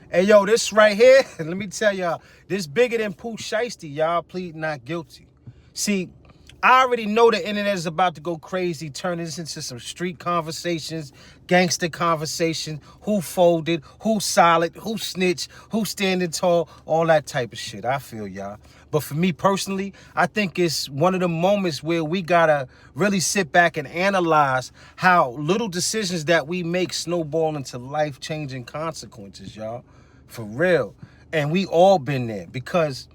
Hey, yo, this right here, let me tell y'all, this bigger than Pooh Shiesty, y'all. Plead not guilty. See, I already know the internet is about to go crazy, turn this into some street conversations, gangster conversation, who folded, who solid, who snitched, who standing tall, all that type of shit. I feel y'all. But for me personally, I think it's one of the moments where we gotta really sit back and analyze how little decisions that we make snowball into life-changing consequences, y'all. For real. And we all been there because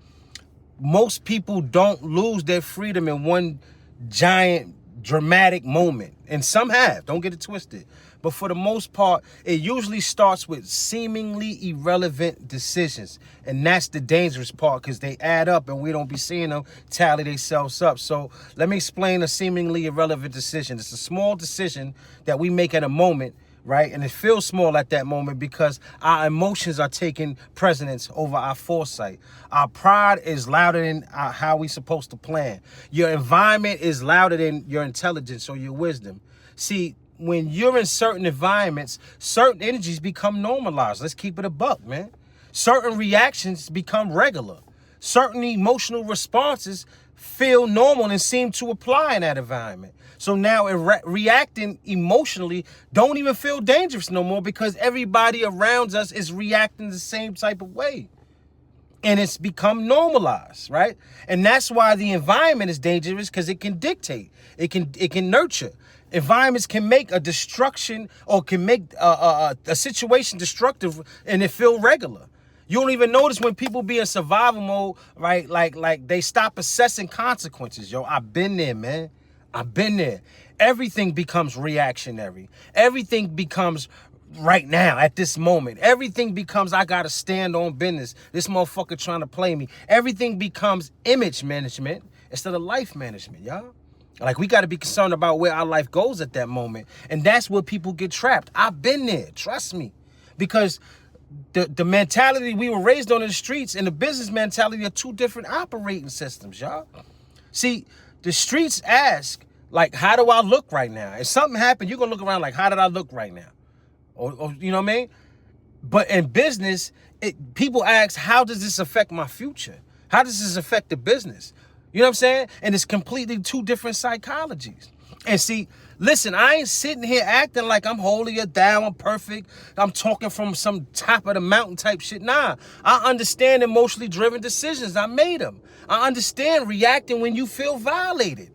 most people don't lose their freedom in one giant dramatic moment. And some have, don't get it twisted. But for the most part, it usually starts with seemingly irrelevant decisions. And that's the dangerous part because they add up and we don't be seeing them tally themselves up. So let me explain a seemingly irrelevant decision. It's a small decision that we make at a moment, right? And it feels small at that moment because our emotions are taking precedence over our foresight. Our pride is louder than how we supposed to plan. Your environment is louder than your intelligence or your wisdom. See, when you're in certain environments, certain energies become normalized. Let's keep it a buck, man. Certain reactions become regular. Certain emotional responses feel normal and seem to apply in that environment. So now reacting emotionally don't even feel dangerous no more because everybody around us is reacting the same type of way. And it's become normalized, right? And that's why the environment is dangerous because it can dictate. It can nurture. Environments can make a destruction or can make a situation destructive and it feel regular. You don't even notice when people be in survival mode, right? Like they stop assessing consequences. Yo, I've been there, man. I've been there. Everything becomes reactionary. Everything becomes right now at this moment. Everything becomes I gotta stand on business. This motherfucker trying to play me. Everything becomes image management instead of life management, y'all. Like we got to be concerned about where our life goes at that moment. And that's where people get trapped. I've been there. Trust me. Because the mentality we were raised on in the streets and the business mentality are two different operating systems, y'all. See, the streets ask, like, how do I look right now? If something happened, you're going to look around like, how did I look right now? Or you know what I mean? But in business, people ask, how does this affect my future? How does this affect the business? You know what I'm saying? And it's completely two different psychologies. And see, listen, I ain't sitting here acting like I'm holier down, I'm perfect. I'm talking from some top of the mountain type shit. Nah, I understand emotionally driven decisions. I made them. I understand reacting when you feel violated.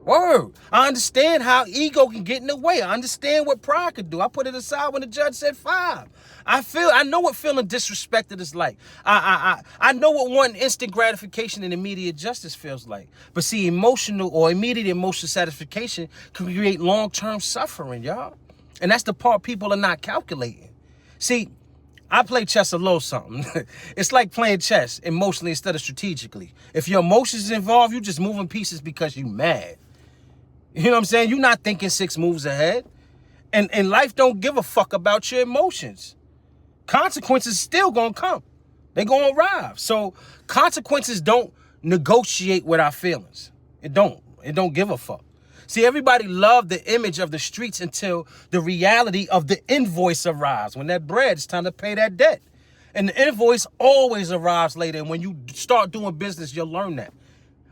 Word. I understand how ego can get in the way. I understand what pride could do. I put it aside when the judge said 5. I know what feeling disrespected is like. I know what wanting instant gratification and immediate justice feels like. But see, emotional or immediate emotional satisfaction can create long-term suffering, y'all. And that's the part people are not calculating. See, I play chess a little something. It's like playing chess emotionally instead of strategically. If your emotions is involved, you're just moving pieces because you mad. You know what I'm saying? You're not thinking 6 moves ahead. And life don't give a fuck about your emotions. Consequences still gonna come. They gonna arrive. So consequences don't negotiate with our feelings. It don't give a fuck. See, everybody loved the image of the streets until the reality of the invoice arrives. When that bread, it's time to pay that debt. And the invoice always arrives later. And when you start doing business, you'll learn that.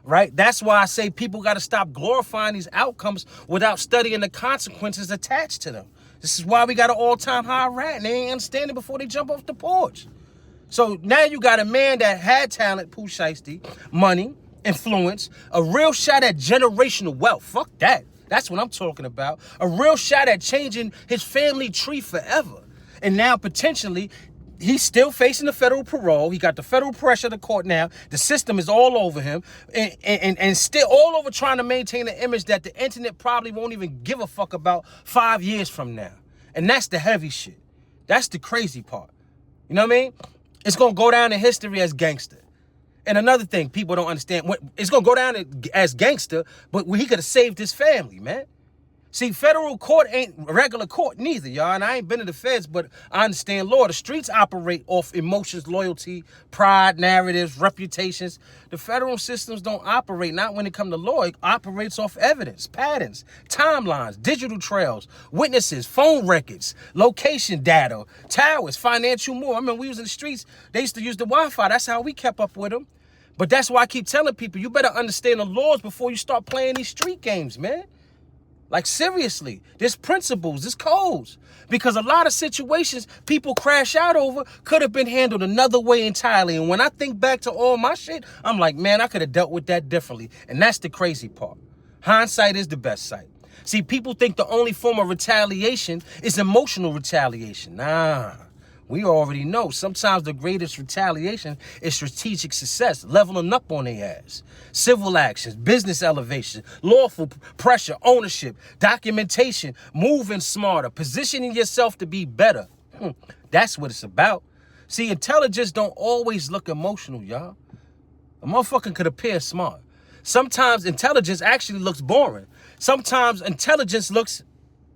Right? That's why I say people got to stop glorifying these outcomes without studying the consequences attached to them. This is why we got an all-time high rate, and they ain't understanding before they jump off the porch. So now you got a man that had talent, Pooh Shiesty, money, influence, a real shot at generational wealth. Fuck that. That's what I'm talking about. A real shot at changing his family tree forever. And now potentially he's still facing the federal parole. He got the federal pressure of the court now. The system is all over him and still all over trying to maintain an image that the internet probably won't even give a fuck about 5 years from now. And that's the heavy shit. That's the crazy part. You know what I mean? It's going to go down in history as gangster. And another thing people don't understand, it's going to go down as gangster, but he could have saved his family, man. See, federal court ain't regular court neither, y'all. And I ain't been to the feds, but I understand law. The streets operate off emotions, loyalty, pride, narratives, reputations. The federal systems don't operate, not when it comes to law. It operates off evidence, patterns, timelines, digital trails, witnesses, phone records, location data, towers, financial more. I mean, we was in the streets. They used to use the Wi-Fi. That's how we kept up with them. But that's why I keep telling people, you better understand the laws before you start playing these street games, man. Like, seriously, there's principles, there's codes. Because a lot of situations people crash out over could have been handled another way entirely. And when I think back to all my shit, I'm like, man, I could have dealt with that differently. And that's the crazy part. Hindsight is the best sight. See, people think the only form of retaliation is emotional retaliation. Nah. We already know sometimes the greatest retaliation is strategic success, leveling up on their ass. Civil actions, business elevation, lawful pressure, ownership, documentation, moving smarter, positioning yourself to be better. That's what it's about. See, intelligence don't always look emotional, y'all. A motherfucker could appear smart. Sometimes intelligence actually looks boring. Sometimes intelligence looks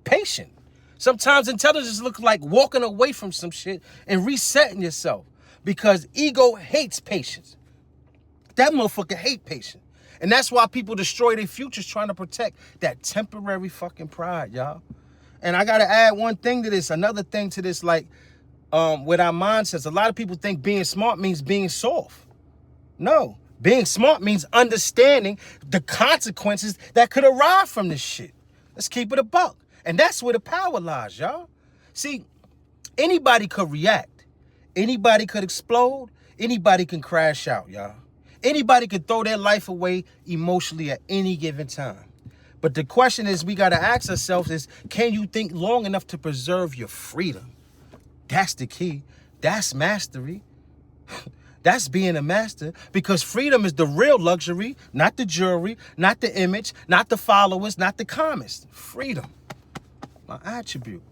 patient. Sometimes intelligence looks like walking away from some shit and resetting yourself, because ego hates patience. That motherfucker hate patience. And that's why people destroy their futures trying to protect that temporary fucking pride, y'all. And I got to add one thing to this, another thing to this, like with our mindsets. A lot of people think being smart means being soft. No, being smart means understanding the consequences that could arise from this shit. Let's keep it a buck. And that's where the power lies, y'all. See, anybody could react. Anybody could explode. Anybody can crash out, y'all. Anybody could throw their life away emotionally at any given time. But the question is, we got to ask ourselves is, can you think long enough to preserve your freedom? That's the key. That's mastery. That's being a master, because freedom is the real luxury, not the jewelry, not the image, not the followers, not the comments. Freedom. My attribute.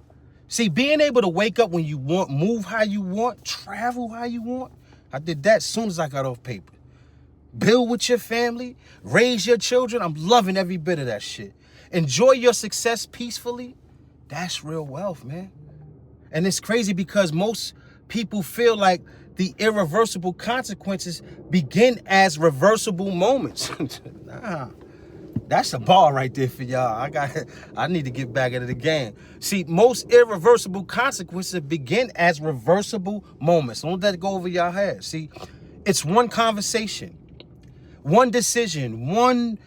See, being able to wake up when you want, move how you want, travel how you want. I did that as soon as I got off paper. Build with your family, raise your children. I'm loving every bit of that shit. Enjoy your success peacefully. That's real wealth, man. And it's crazy because most people feel like the irreversible consequences begin as reversible moments. Nah. That's a bar right there for y'all. I need to get back into the game. See, most irreversible consequences begin as reversible moments. Don't let it go over your head. See, it's one conversation, one decision, one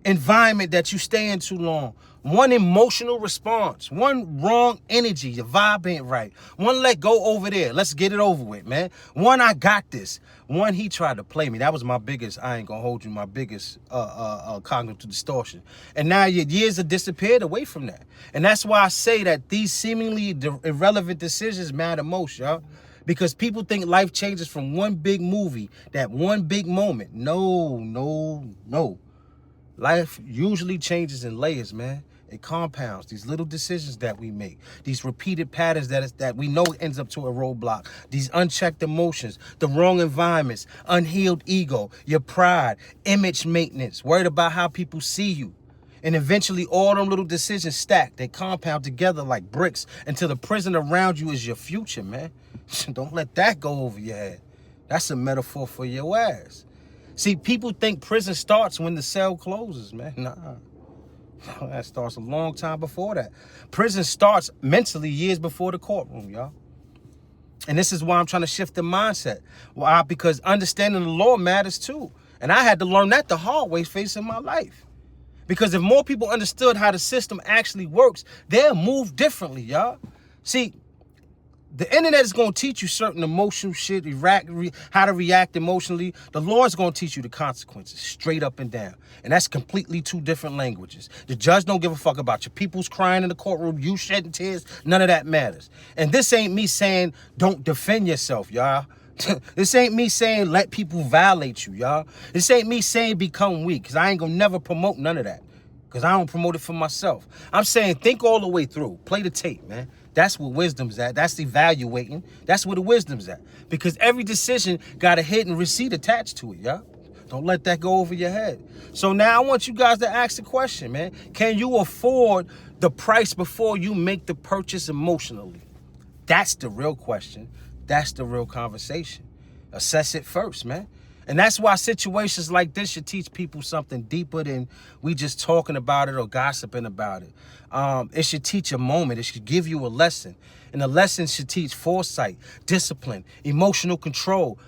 environment that you stay in too long, one emotional response, one wrong energy, your vibe ain't right, one let go over there, let's get it over with, man, one I got this, one he tried to play me. That was my biggest, I ain't gonna hold you, my biggest cognitive distortion. And now your years have disappeared away from that. And that's why I say that these seemingly irrelevant decisions matter most, y'all. Because people think life changes from one big movie, that one big moment. No. Life usually changes in layers, man. It compounds. These little decisions that we make, these repeated patterns that we know ends up to a roadblock, these unchecked emotions, the wrong environments, unhealed ego, your pride, image maintenance, worried about how people see you. And eventually all them little decisions stack. They compound together like bricks until the prison around you is your future, man. Don't let that go over your head. That's a metaphor for your ass. See, people think prison starts when the cell closes, man. Nah. That starts a long time before that. Prison starts mentally years before the courtroom, y'all. And this is why I'm trying to shift the mindset. Why? Because understanding the law matters too. And I had to learn that the hard way facing my life. Because if more people understood how the system actually works, they'll move differently, y'all. See, the internet is going to teach you certain emotional shit, how to react emotionally. The law is going to teach you the consequences, straight up and down. And that's completely two different languages. The judge don't give a fuck about your people's crying in the courtroom, you shedding tears. None of that matters. And this ain't me saying don't defend yourself, y'all. This ain't me saying let people violate you, y'all. This ain't me saying become weak, because I ain't going to never promote none of that. Because I don't promote it for myself. I'm saying think all the way through. Play the tape, man. That's where wisdom's at. That's evaluating. That's where the wisdom's at. Because every decision got a hidden receipt attached to it, y'all. Don't let that go over your head. So now I want you guys to ask the question, man. Can you afford the price before you make the purchase emotionally? That's the real question. That's the real conversation. Assess it first, man. And that's why situations like this should teach people something deeper than we just talking about it or gossiping about it. It should teach a moment. It should give you a lesson. And the lesson should teach foresight, discipline, emotional control,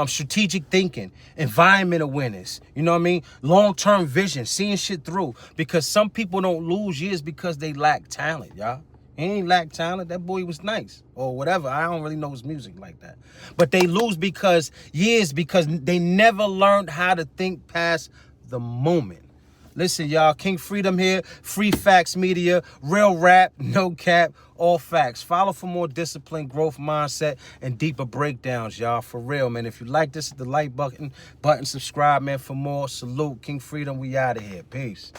strategic thinking, environment awareness, you know what I mean? Long-term vision, seeing shit through. Because some people don't lose years because they lack talent, y'all. He ain't lack talent. That boy was nice or whatever. I don't really know his music like that. But they lose because they never learned how to think past the moment. Listen, y'all, King Freedom here, Free Facts Media, real rap, no cap, all facts. Follow for more discipline, growth mindset, and deeper breakdowns, y'all. For real, man. If you like this, hit the like button, subscribe, man, for more. Salute, King Freedom. We out of here. Peace.